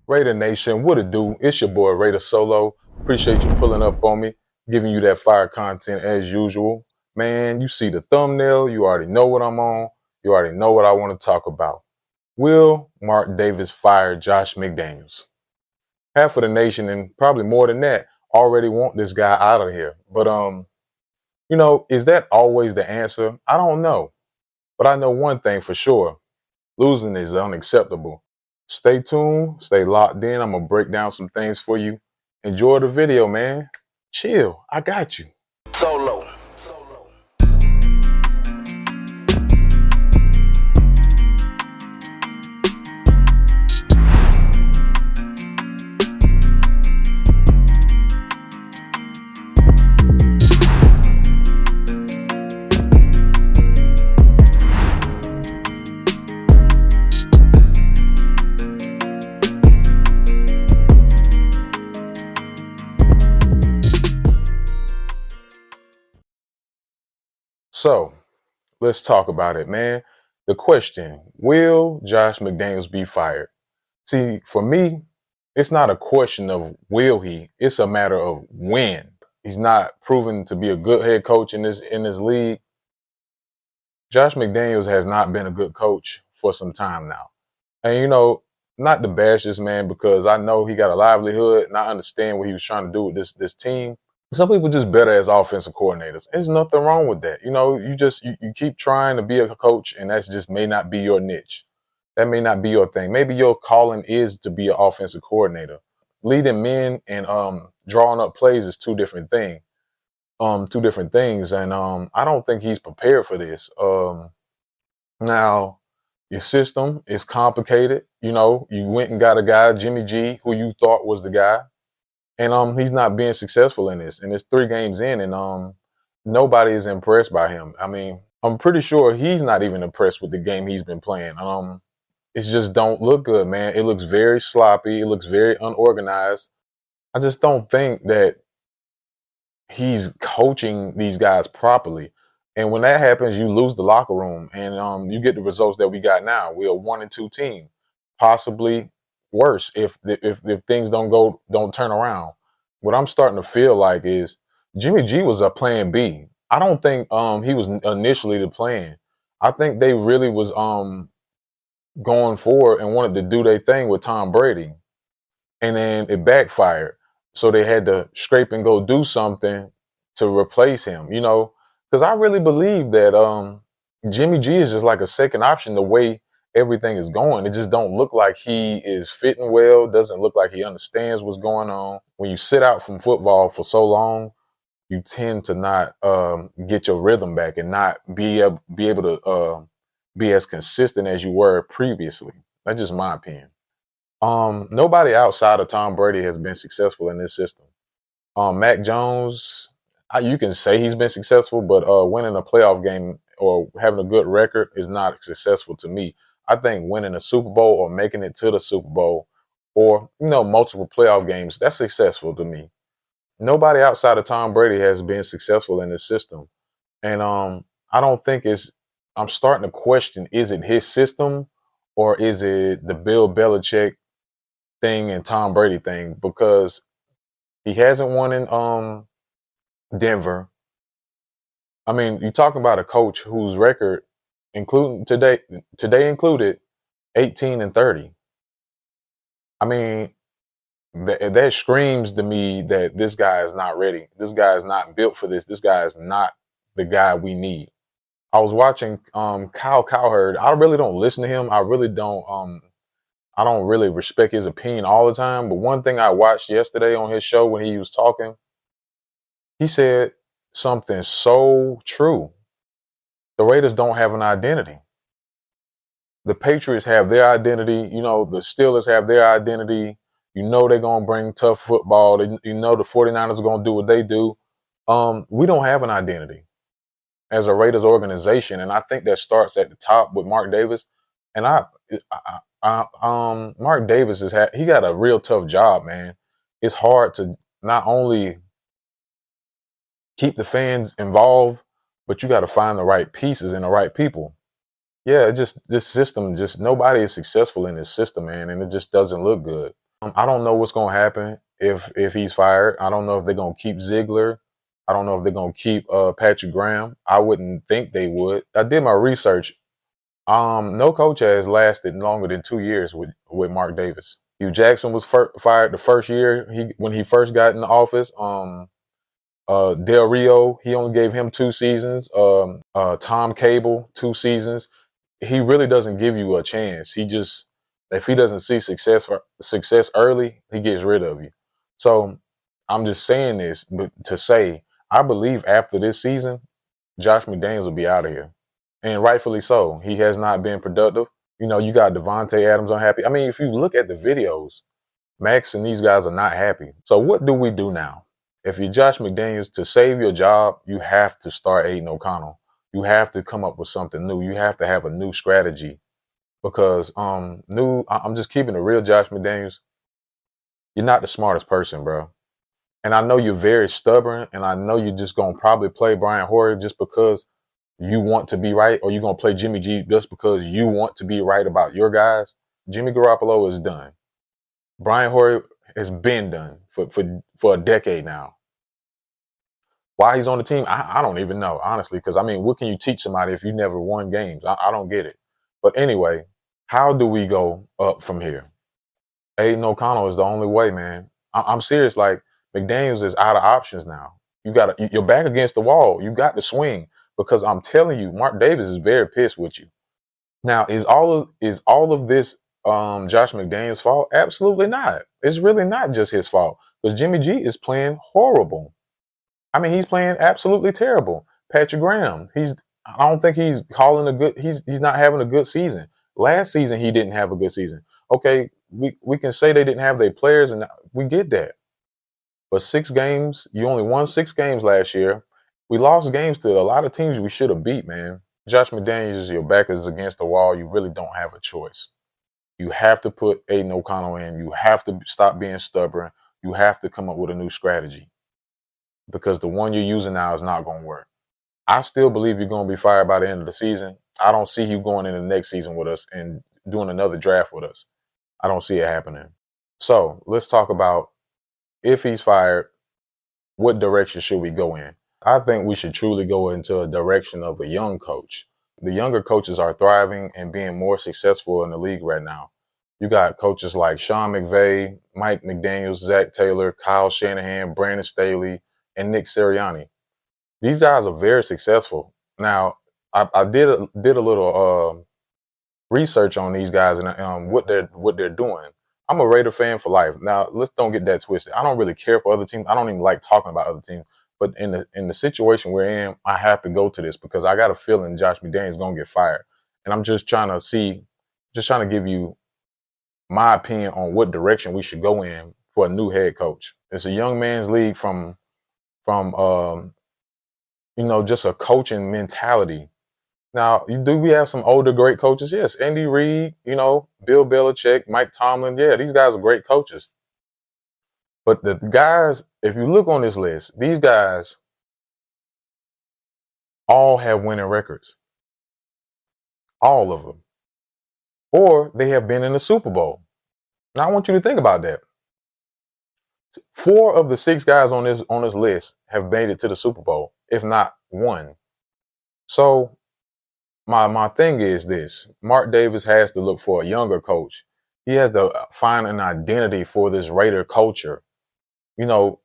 Raider Nation, what it do? It's your boy Raider Solo. Appreciate you pulling up on me, giving you that fire content as usual. Man, you see the thumbnail, you already know what I'm on. You already know what I want to talk about. Will Mark Davis fire Josh McDaniels? Half of the nation, and probably more than that, already want this guy out of here. But is that always the answer? I don't know. But I know one thing for sure. Losing is unacceptable. Stay tuned, stay locked in. I'm going to break down some things for you. Enjoy the video, man. Chill. I got you. Solo. So, let's talk about it, man. The question, will Josh McDaniels be fired? See, for me, it's not a question of will he, it's a matter of when. He's not proven to be a good head coach in this league. Josh McDaniels has not been a good coach for some time now. And not to bash this man because I know he got a livelihood and I understand what he was trying to do with this team. Some people just better as offensive coordinators. There's nothing wrong with that. You keep trying to be a coach and that's just may not be your niche. That may not be your thing. Maybe your calling is to be an offensive coordinator. Leading men and drawing up plays is two different things. And I don't think he's prepared for this. Now, your system is complicated. You went and got a guy, Jimmy G, who you thought was the guy, and he's not being successful in this. And it's 3 games in, and nobody is impressed by him. I mean, I'm pretty sure he's not even impressed with the game he's been playing. It just don't look good, man. It looks very sloppy. It looks very unorganized. I just don't think that he's coaching these guys properly. And when that happens, you lose the locker room, and you get the results that we got now. We're a 1-2 team, possibly worse if things don't turn around. What I'm starting to feel like is Jimmy G was a plan B. I don't think he was initially the plan. I think they really was going forward and wanted to do their thing with Tom Brady, and then it backfired. So they had to scrape and go do something to replace him, because I really believe that Jimmy G is just like a second option the way everything is going. It just don't look like he is fitting well, doesn't look like he understands what's going on. When you sit out from football for so long, you tend to not get your rhythm back and not be able to be as consistent as you were previously. That's just my opinion. Nobody outside of Tom Brady has been successful in this system. Mac Jones, you can say he's been successful, but winning a playoff game or having a good record is not successful to me. I think winning a Super Bowl or making it to the Super Bowl or, multiple playoff games, that's successful to me. Nobody outside of Tom Brady has been successful in this system. And I don't think I'm starting to question, is it his system or is it the Bill Belichick thing and Tom Brady thing? Because he hasn't won in Denver. I mean, you're talking about a coach whose record, including today included, 18-30. I mean, that screams to me that this guy is not ready. This guy is not built for this. This guy is not the guy we need. I was watching Kyle Cowherd. I really don't listen to him. I don't really respect his opinion all the time. But one thing I watched yesterday on his show when he was talking, he said something so true. The Raiders don't have an identity. The Patriots have their identity. The Steelers have their identity. They're going to bring tough football. The 49ers are going to do what they do. We don't have an identity as a Raiders organization. And I think that starts at the top with Mark Davis. And Mark Davis he got a real tough job, man. It's hard to not only keep the fans involved, but you got to find the right pieces and the right people. Yeah, this system, nobody is successful in this system, man, and it just doesn't look good. I don't know what's gonna happen if he's fired. I don't know if they're gonna keep Ziegler. I don't know if they're gonna keep Patrick Graham. I wouldn't think they would. I did my research. No coach has lasted longer than 2 years with Mark Davis. Hugh Jackson was fired the first year when he first got in the office. Del Rio, he only gave him 2 seasons. Tom Cable, 2 seasons. He really doesn't give you a chance. He just, if he doesn't see success early, he gets rid of you. So I'm just saying this to say I believe after this season, Josh McDaniels will be out of here, and rightfully so. He has not been productive. You know, you got Devontae Adams unhappy. I mean, if you look at the videos, Max and these guys are not happy. So what do we do now? If you're Josh McDaniels, to save your job, you have to start Aiden O'Connell. You have to come up with something new. You have to have a new strategy because I'm just keeping it real, Josh McDaniels. You're not the smartest person, bro. And I know you're very stubborn, and I know you're just gonna probably play Brian Hoyer just because you want to be right, or you're gonna play Jimmy G just because you want to be right about your guys. Jimmy Garoppolo is done. Brian Hoyer has been done for a decade now. Why he's on the team, I don't even know, honestly, because I mean, what can you teach somebody if you never won games? I don't get it. But anyway, how do we go up from here? Aiden O'Connell is the only way, man. I'm serious. Like, McDaniels is out of options now. You're back against the wall. You got to swing because I'm telling you, Mark Davis is very pissed with you. Now, is all of this Josh McDaniels' fault? Absolutely not. It's really not just his fault because Jimmy G is playing horrible. I mean, he's playing absolutely terrible. Patrick Graham, I don't think he's calling a good. He's not having a good season. Last season he didn't have a good season. Okay, we can say they didn't have their players, and we get that. But 6 games, you only won 6 games last year. We lost games to a lot of teams we should have beat, man. Josh McDaniels, your back is against the wall. You really don't have a choice. You have to put Aiden O'Connell in. You have to stop being stubborn. You have to come up with a new strategy because the one you're using now is not going to work. I still believe you're going to be fired by the end of the season. I don't see you going in the next season with us and doing another draft with us. I don't see it happening. So let's talk about, if he's fired, what direction should we go in? I think we should truly go into a direction of a young coach. The younger coaches are thriving and being more successful in the league right now. You got coaches like Sean McVay, Mike McDaniels, Zach Taylor, Kyle Shanahan, Brandon Staley, and Nick Sirianni. These guys are very successful. Now, I did a little research on these guys and what they're doing. I'm a Raider fan for life. Now, let's don't get that twisted. I don't really care for other teams. I don't even like talking about other teams. But in the situation we're in, I have to go to this because I got a feeling Josh McDaniels is gonna get fired, and I'm just trying to give you my opinion on what direction we should go in for a new head coach. It's a young man's league from just a coaching mentality. Now, do we have some older great coaches? Yes, Andy Reid, Bill Belichick, Mike Tomlin. Yeah, these guys are great coaches. But the guys, if you look on this list, these guys all have winning records, all of them, or they have been in the Super Bowl. Now, I want you to think about that. 4 of the 6 guys on this list have made it to the Super Bowl, if not one. So my thing is this: Mark Davis has to look for a younger coach. He has to find an identity for this Raider culture. You know,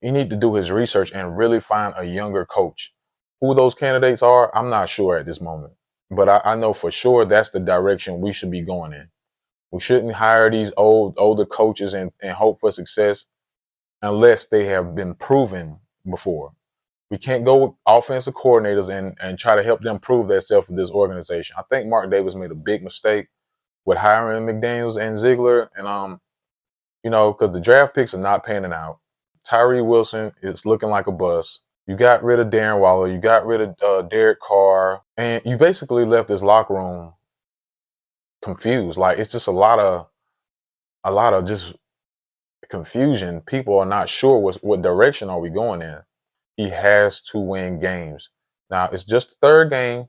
you need to do his research and really find a younger coach. Who those candidates are, I'm not sure at this moment. But I know for sure that's the direction we should be going in. We shouldn't hire these older coaches and hope for success unless they have been proven before. We can't go with offensive coordinators and try to help them prove themselves with this organization. I think Mark Davis made a big mistake with hiring McDaniels and Ziegler, and because the draft picks are not panning out. Tyree Wilson is looking like a bust. You got rid of Darren Waller. You got rid of Derek Carr, and you basically left this locker room confused. Like, it's just a lot of just confusion. People are not sure what direction are we going in. He has to win games. Now, it's just the third game,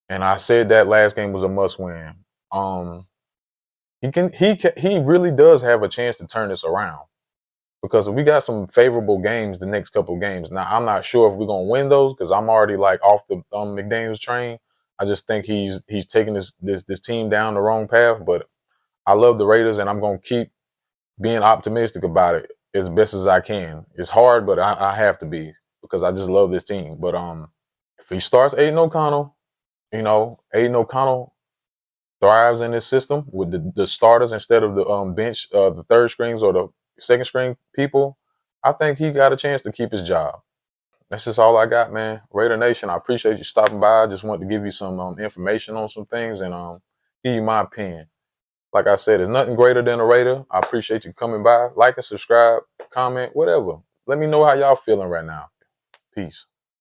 and I said that last game was a must win. he really does have a chance to turn this around because we got some favorable games the next couple of games. Now I'm not sure if we're gonna win those because I'm already like off the McDaniels train. I just think he's taking this team down the wrong path. But I love the Raiders and I'm gonna keep being optimistic about it as best as I can. It's hard, but I have to be because I just love this team. But if he starts Aiden O'Connell, Aiden O'Connell thrives in this system with the starters instead of the bench, the third strings or the second string people. I think he got a chance to keep his job. That's just all I got, man. Raider Nation, I appreciate you stopping by. I just wanted to give you some information on some things and give you my opinion. Like I said, there's nothing greater than a Raider. I appreciate you coming by. Like and subscribe, comment, whatever. Let me know how y'all feeling right now. Peace.